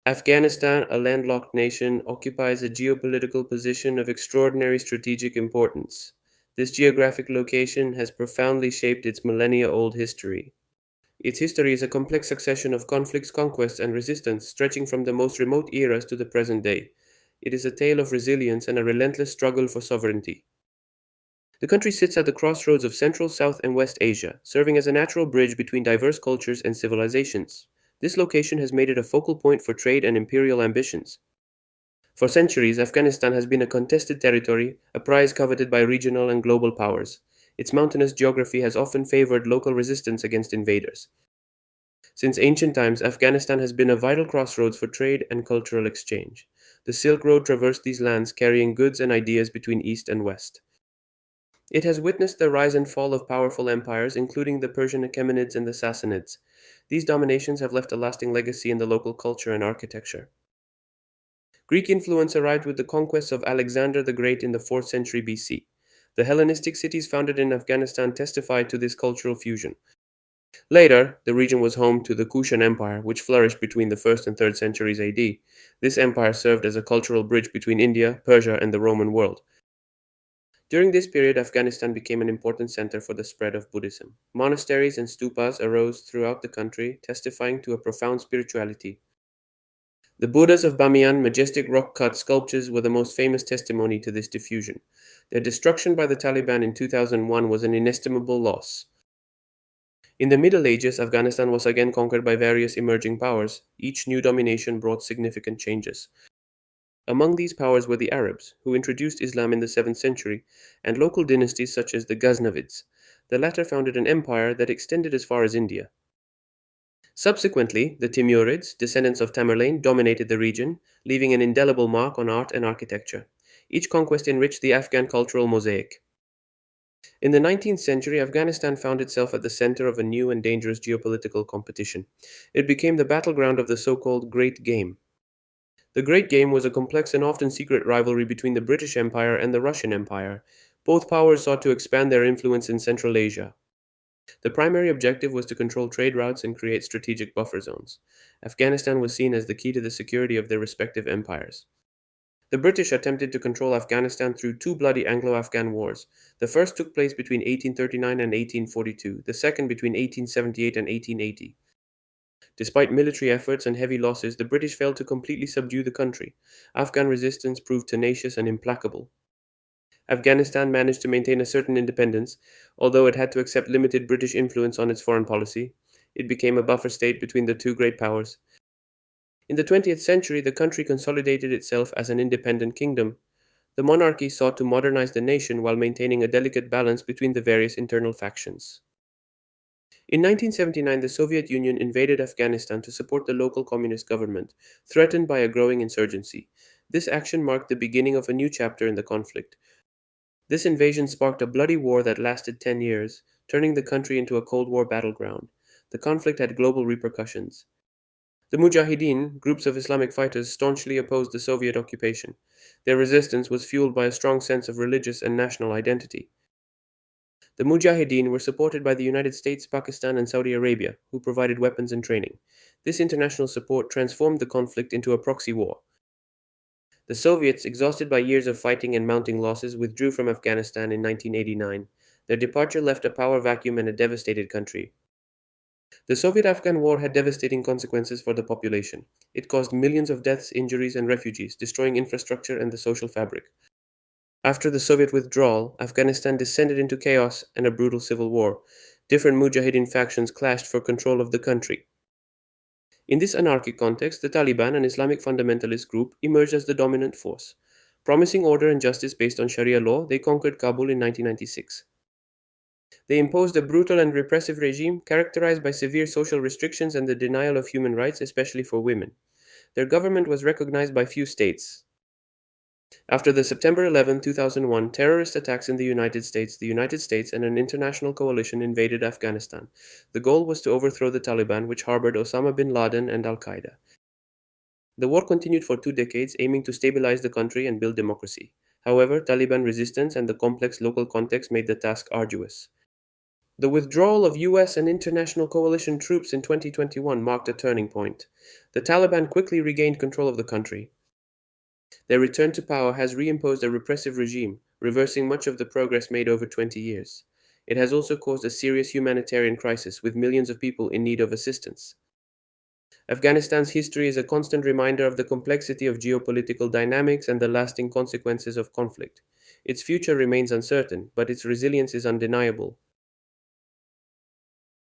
Afghanistan, a landlocked nation, occupies a geopolitical position of extraordinary strategic importance. This geographic location has profoundly shaped its millennia old history. Its history is a complex succession of conflicts, conquests, and resistance stretching from the most remote eras to the present day. It is a tale of resilience and a relentless struggle for sovereignty. The country sits at the crossroads of Central, South, and West Asia, serving as a natural bridge between diverse cultures and civilizations. This location has made it a focal point for trade and imperial ambitions. For centuries, Afghanistan has been a contested territory, a prize coveted by regional and global powers. Its mountainous geography has often favored local resistance against invaders. Since ancient times, Afghanistan has been a vital crossroads for trade and cultural exchange. The Silk Road traversed these lands carrying goods and ideas between East and West. It has witnessed the rise and fall of powerful empires, including the Persian Achaemenids and the Sassanids. These dominations have left a lasting legacy in the local culture and architecture. Greek influence arrived with the conquests of Alexander the Great in the 4th century BC. The Hellenistic cities founded in Afghanistan testified to this cultural fusion. Later, the region was home to the Kushan Empire, which flourished between the 1st and 3rd centuries AD. This empire served as a cultural bridge between India, Persia, and the Roman world. During this period, Afghanistan became an important center for the spread of Buddhism. Monasteries and stupas arose throughout the country, testifying to a profound spirituality. The Buddhas of Bamiyan, majestic rock-cut sculptures, were the most famous testimony to this diffusion. Their destruction by the Taliban in 2001 was an inestimable loss. In the Middle Ages, Afghanistan was again conquered by various emerging powers. Each new domination brought significant changes. Among these powers were the Arabs, who introduced Islam in the 7th century, and local dynasties such as the Ghaznavids. The latter founded an empire that extended as far as India. Subsequently, the Timurids, descendants of Tamerlane, dominated the region, leaving an indelible mark on art and architecture. Each conquest enriched the Afghan cultural mosaic. In the 19th century, Afghanistan found itself at the center of a new and dangerous geopolitical competition. It became the battleground of the so-called Great Game. The Great Game was a complex and often secret rivalry between the British Empire and the Russian Empire. Both powers sought to expand their influence in Central Asia. The primary objective was to control trade routes and create strategic buffer zones. Afghanistan was seen as the key to the security of their respective empires. The British attempted to control Afghanistan through two bloody Anglo-Afghan wars. The first took place between 1839 and 1842, the second between 1878 and 1880. Despite military efforts and heavy losses, the British failed to completely subdue the country. Afghan resistance proved tenacious and implacable. Afghanistan managed to maintain a certain independence, although it had to accept limited British influence on its foreign policy. It became a buffer state between the two great powers. In the 20th century, the country consolidated itself as an independent kingdom. The monarchy sought to modernize the nation while maintaining a delicate balance between the various internal factions. In 1979, the Soviet Union invaded Afghanistan to support the local communist government, threatened by a growing insurgency. This action marked the beginning of a new chapter in the conflict. This invasion sparked a bloody war that lasted 10 years, turning the country into a Cold War battleground. The conflict had global repercussions. The Mujahideen, groups of Islamic fighters, staunchly opposed the Soviet occupation. Their resistance was fueled by a strong sense of religious and national identity. The Mujahideen were supported by the United States, Pakistan, and Saudi Arabia, who provided weapons and training. This international support transformed the conflict into a proxy war. The Soviets, exhausted by years of fighting and mounting losses, withdrew from Afghanistan in 1989. Their departure left a power vacuum and a devastated country. The Soviet-Afghan War had devastating consequences for the population. It caused millions of deaths, injuries, and refugees, destroying infrastructure and the social fabric. After the Soviet withdrawal, Afghanistan descended into chaos and a brutal civil war. Different Mujahideen factions clashed for control of the country. In this anarchic context, the Taliban, an Islamic fundamentalist group, emerged as the dominant force. Promising order and justice based on Sharia law, they conquered Kabul in 1996. They imposed a brutal and repressive regime characterized by severe social restrictions and the denial of human rights, especially for women. Their government was recognized by few states. After the September 11, 2001 terrorist attacks in the United States and an international coalition invaded Afghanistan. The goal was to overthrow the Taliban, which harbored Osama bin Laden and Al-Qaeda. The war continued for 2 decades, aiming to stabilize the country and build democracy. However, Taliban resistance and the complex local context made the task arduous. The withdrawal of US and international coalition troops in 2021 marked a turning point. The Taliban quickly regained control of the country. Their return to power has reimposed a repressive regime, reversing much of the progress made over 20 years. It has also caused a serious humanitarian crisis with millions of people in need of assistance. Afghanistan's history is a constant reminder of the complexity of geopolitical dynamics and the lasting consequences of conflict. Its future remains uncertain, but its resilience is undeniable.